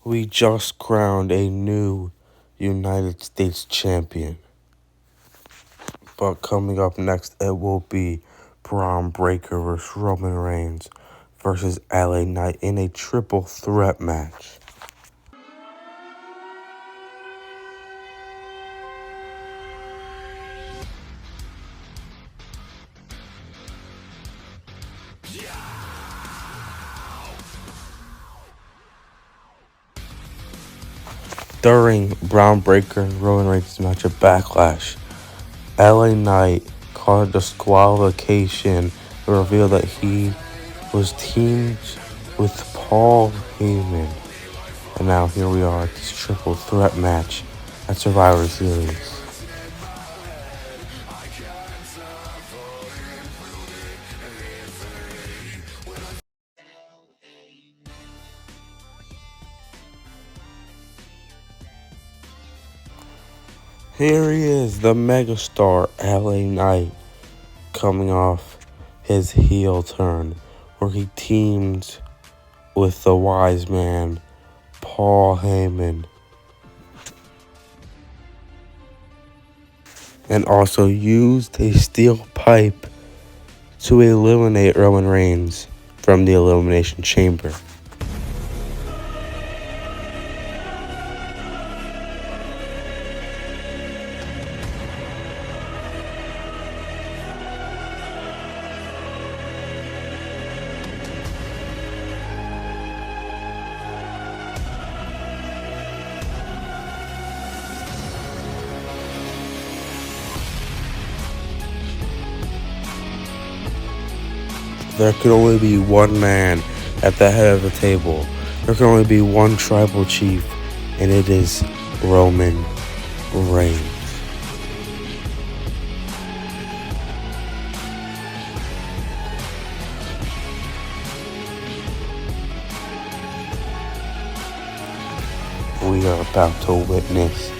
We just crowned a new United States champion. But coming up next, it will be Bron Breakker versus Roman Reigns versus LA Knight in a triple threat match. During Bron Breakker and Roman Reigns' match at Backlash, LA Knight called disqualification to reveal that he was teamed with Paul Heyman. And now here we are at this triple threat match at Survivor Series. Here he is, the Megastar LA Knight, coming off his heel turn where he teamed with the wise man, Paul Heyman, and also used a steel pipe to eliminate Roman Reigns from the Elimination Chamber. There can only be one man at the head of the table. There can only be one tribal chief, and it is Roman Reigns. We are about to witness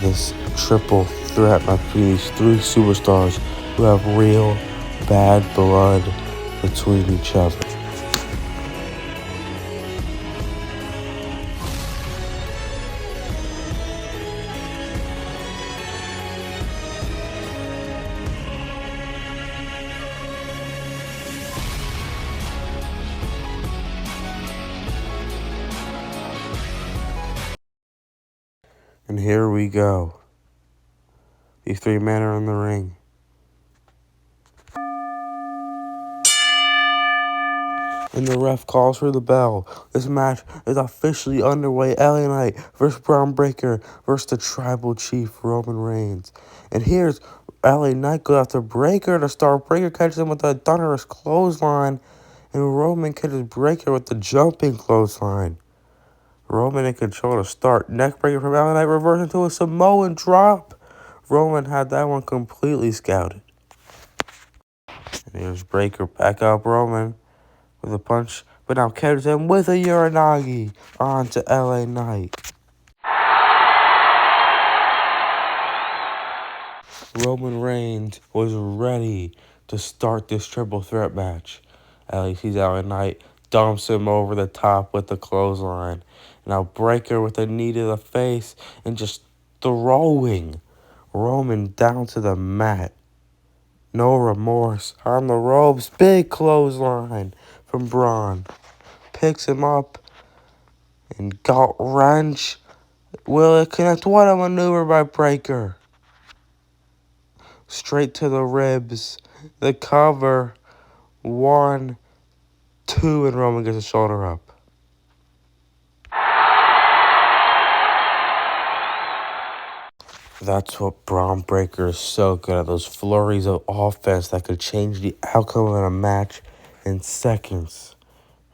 this triple threat between these three superstars who have real bad blood between each other. And here we go. These three men are in the ring. And the ref calls for the bell. This match is officially underway. LA Knight versus Bron Breakker versus the tribal chief Roman Reigns. And here's LA Knight goes after Breakker to start. Breakker catches him with a thunderous clothesline. And Roman catches Breakker with the jumping clothesline. Roman in control to start. Neck breaker from LA Knight reverse into a Samoan drop. Roman had that one completely scouted. And here's Breakker back up Roman with a punch, but now catches him with a Uranagi onto LA Knight. Roman Reigns was ready to start this triple threat match. Sees LA Knight, dumps him over the top with the clothesline. Now Breakker with a knee to the face and just throwing Roman down to the mat. No remorse on the ropes. Big clothesline from Bron. Picks him up and got wrench. Will it connect? What a maneuver by Breakker. Straight to the ribs. The cover. 1, 2, and Roman gets a shoulder up. That's what Bron Breakker is so good at. Those flurries of offense that could change the outcome of a match in seconds.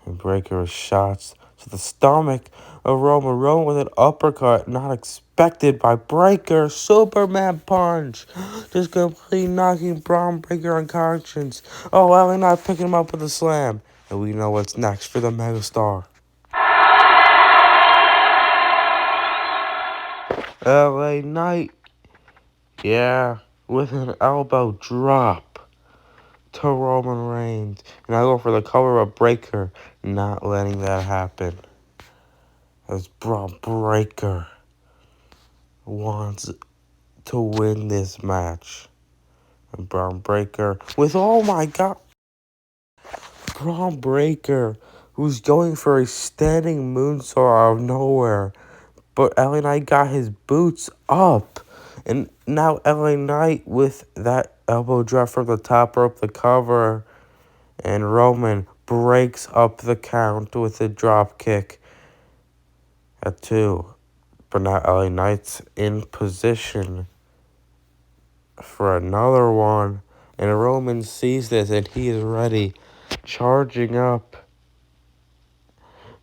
And Breakker shots to the stomach of Roman. Roman with an uppercut not expected by Breakker. Superman punch. Just completely knocking Bron Breakker unconscious. Oh, LA Knight picking him up with a slam. And we know what's next for the Megastar. LA Knight. Yeah, with an elbow drop to Roman Reigns. And I go for the cover of Breakker, not letting that happen. as Bron Breakker wants to win this match. And Bron Breakker with, oh my god, Bron Breakker, who's going for a standing moonsault out of nowhere. But LA Knight got his boots up. And now LA Knight with that elbow drop from the top rope, the cover. And Roman breaks up the count with a drop kick at 2. But now LA Knight's in position for another one. And Roman sees this and he is ready, charging up.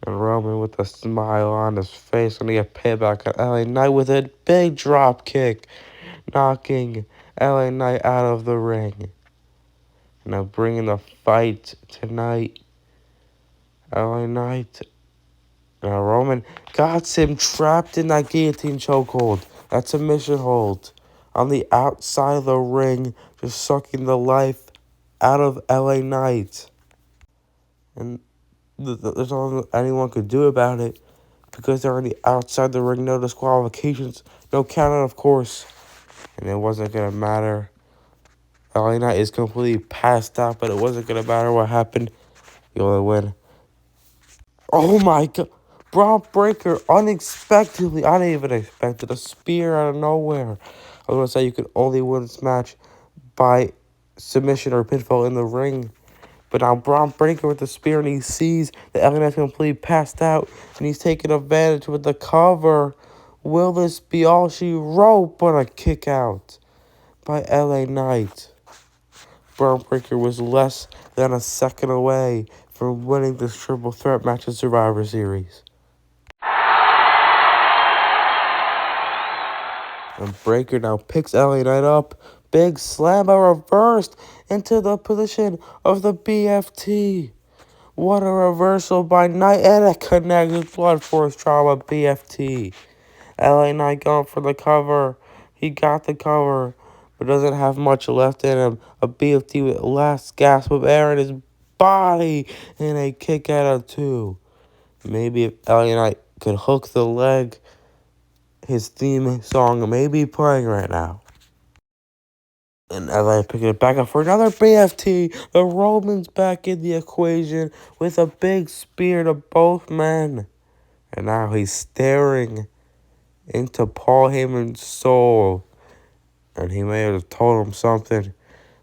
And Roman with a smile on his face gonna get payback on LA Knight with a big drop kick, knocking LA Knight out of the ring. Now bringing the fight tonight. LA Knight. Now Roman got him trapped in that guillotine chokehold. That submission hold. On the outside of the ring, just sucking the life out of LA Knight. And there's nothing anyone could do about it because they're already outside the ring. No disqualifications, no count out, of course. And it wasn't going to matter. LA Knight is completely passed out, but it wasn't going to matter what happened. You only win. Oh my god. Bron Breakker unexpectedly, I didn't even expect it, a spear out of nowhere. I was going to say you could only win this match by submission or pinfall in the ring. But now Bron Breakker with the spear, and he sees that LA Knight's completely passed out, and he's taking advantage with the cover. Will this be all she wrote? But a kick out by LA Knight. Bron Breakker was less than a second away from winning this triple threat match in Survivor Series. And Breakker now picks LA Knight up. Big slam, but reversed into the position of the BFT. What a reversal by Knight, and a connected blood force trauma BFT. LA Knight going for the cover. He got the cover, but doesn't have much left in him. A BFT with last gasp of air in his body, and a kick out of 2. Maybe if LA Knight could hook the leg, his theme song may be playing right now. And LA picking it back up for another BFT. The Roman's back in the equation with a big spear to both men. And now he's staring into Paul Heyman's soul. And he may have told him something.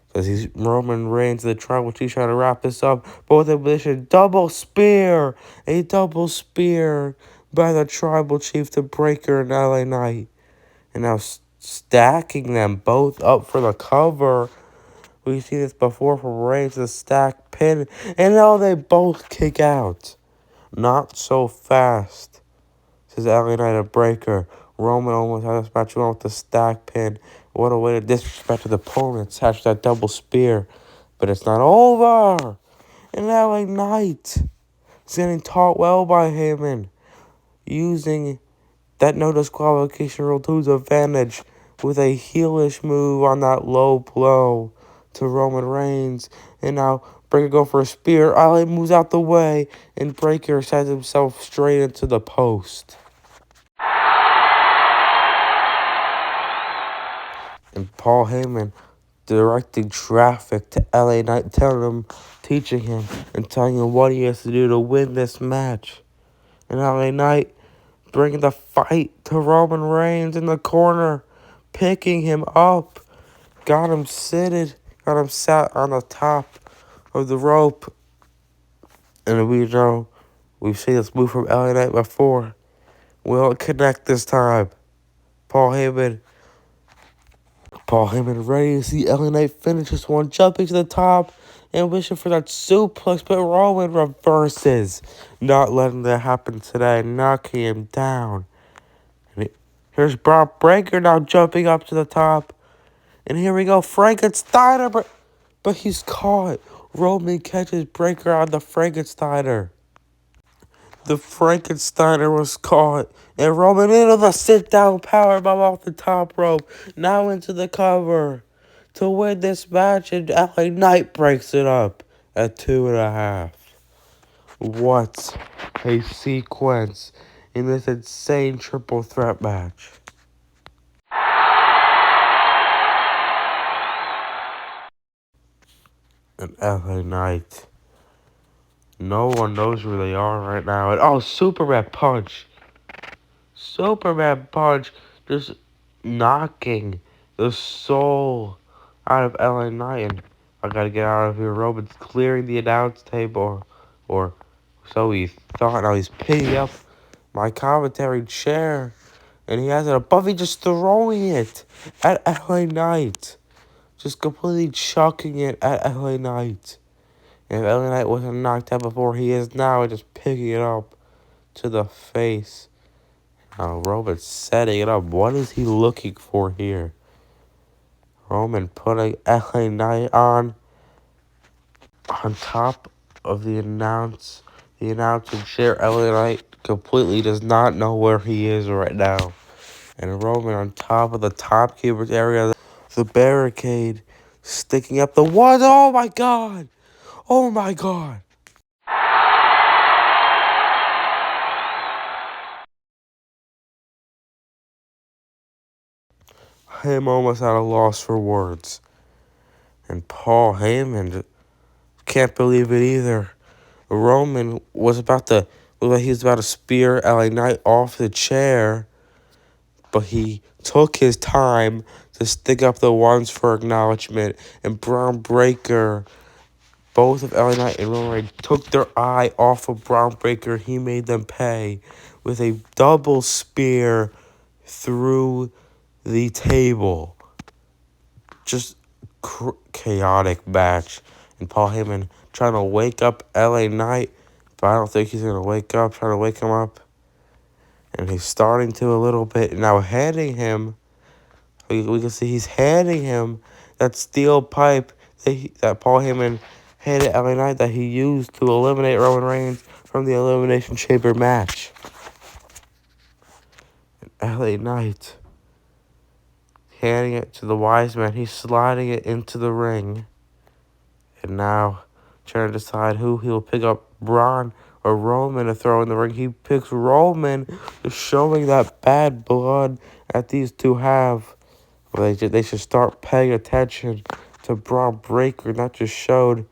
Because he's Roman Reigns, the Tribal Chief, trying to wrap this up. Both in position. Double spear. A double spear by the Tribal Chief to Breakker and LA Knight. And now stacking them both up for the cover. We've seen this before from Reigns, the stack pin. And now they both kick out. Not so fast, says LA Knight and Breakker. Roman almost had this match on with the stack pin. What a way to disrespect his opponent. Attached that double spear. But it's not over. And LA Knight is getting taught well by Heyman. Using that no disqualification rule to his advantage with a heelish move on that low blow to Roman Reigns. And now Breakker go for a spear. Ali moves out the way, and Breakker sends himself straight into the post. And Paul Heyman directing traffic to LA Knight, teaching him, and telling him what he has to do to win this match. And LA Knight bringing the fight to Roman Reigns in the corner, picking him up, got him sat on the top of the rope. And we know we've seen this move from LA Knight before. Will it connect this time? Paul Heyman ready to see LA Knight finish this one, jumping to the top and wishing for that suplex, but Roman reverses, not letting that happen today, knocking him down. And here's Bron Breakker now jumping up to the top. And here we go, Frankensteiner, but he's caught. Roman catches Breakker on the Frankensteiner. The Frankensteiner was caught. And Roman into the sit-down powerbomb off the top rope. Now into the cover to win this match. And LA Knight breaks it up at 2.5. What a sequence in this insane triple threat match. And LA Knight. No one knows where they are right now. And oh, Superman punch. Superman punch just knocking the soul out of LA Knight. And I gotta get out of here. Roman's clearing the announce table. Or so he thought. Now he's picking up my commentary chair. And he has it above. He just throwing it at LA Knight. Just completely chucking it at LA Knight. And if LA Knight wasn't knocked out before, he is now just picking it up to the face. Now Roman's setting it up. What is he looking for here? Roman putting LA Knight on top of the announcer chair. LA Knight completely does not know where he is right now. And Roman on top of the top keeper's area, the barricade, sticking up the one. Oh my god! Oh my god! I am almost at a loss for words. And Paul Heyman can't believe it either. Roman was about to, looked like he was about to spear LA Knight off the chair, but he took his time to stick up the ones for acknowledgement. And Bron Breakker, both of LA Knight and Roman Reigns took their eye off of Bron Breakker. He made them pay with a double spear through the table. Just chaotic match. And Paul Heyman trying to wake up LA Knight, but I don't think he's going to wake up, trying to wake him up. And he's starting to a little bit. Now handing him, we can see he's handing him that steel pipe that Paul Heyman handed LA Knight that he used to eliminate Roman Reigns from the Elimination Chamber match. And LA Knight handing it to the wise man. He's sliding it into the ring. And now trying to decide who he'll pick up, Bron or Roman, to throw in the ring. He picks Roman, just showing that bad blood that these two have. Well, they should start paying attention to Bron Breakker. Not just showed,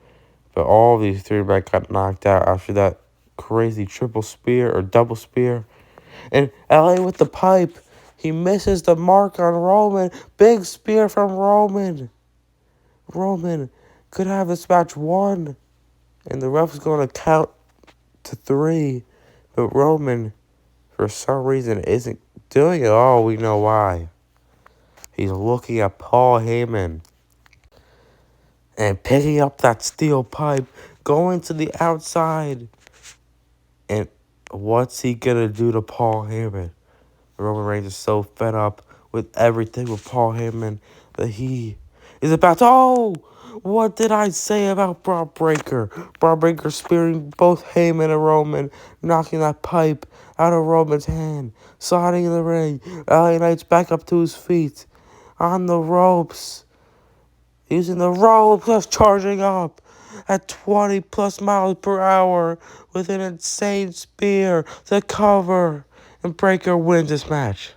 but all these three men got knocked out after that crazy triple spear or double spear. And LA with the pipe. He misses the mark on Roman. Big spear from Roman. Roman could have this match won. And the ref is going to count to 3. But Roman, for some reason, isn't doing it. Oh, we know why. He's looking at Paul Heyman. And picking up that steel pipe. Going to the outside. And what's he going to do to Paul Heyman? Roman Reigns is so fed up with everything with Paul Heyman that he is about to... Oh! What did I say about Bron Breakker? Bron Breakker spearing both Heyman and Roman, knocking that pipe out of Roman's hand, sliding in the ring. LA Knight's back up to his feet, on the ropes, using the ropes, just charging up at 20 plus miles per hour with an insane spear to cover. And Breakker wins this match.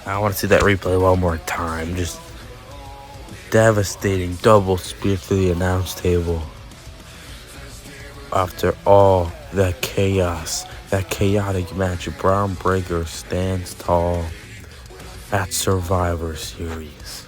I want to see that replay one more time. Just devastating double spear to the announce table. After all that chaos, that chaotic match, Bron Breakker stands tall at Survivor Series.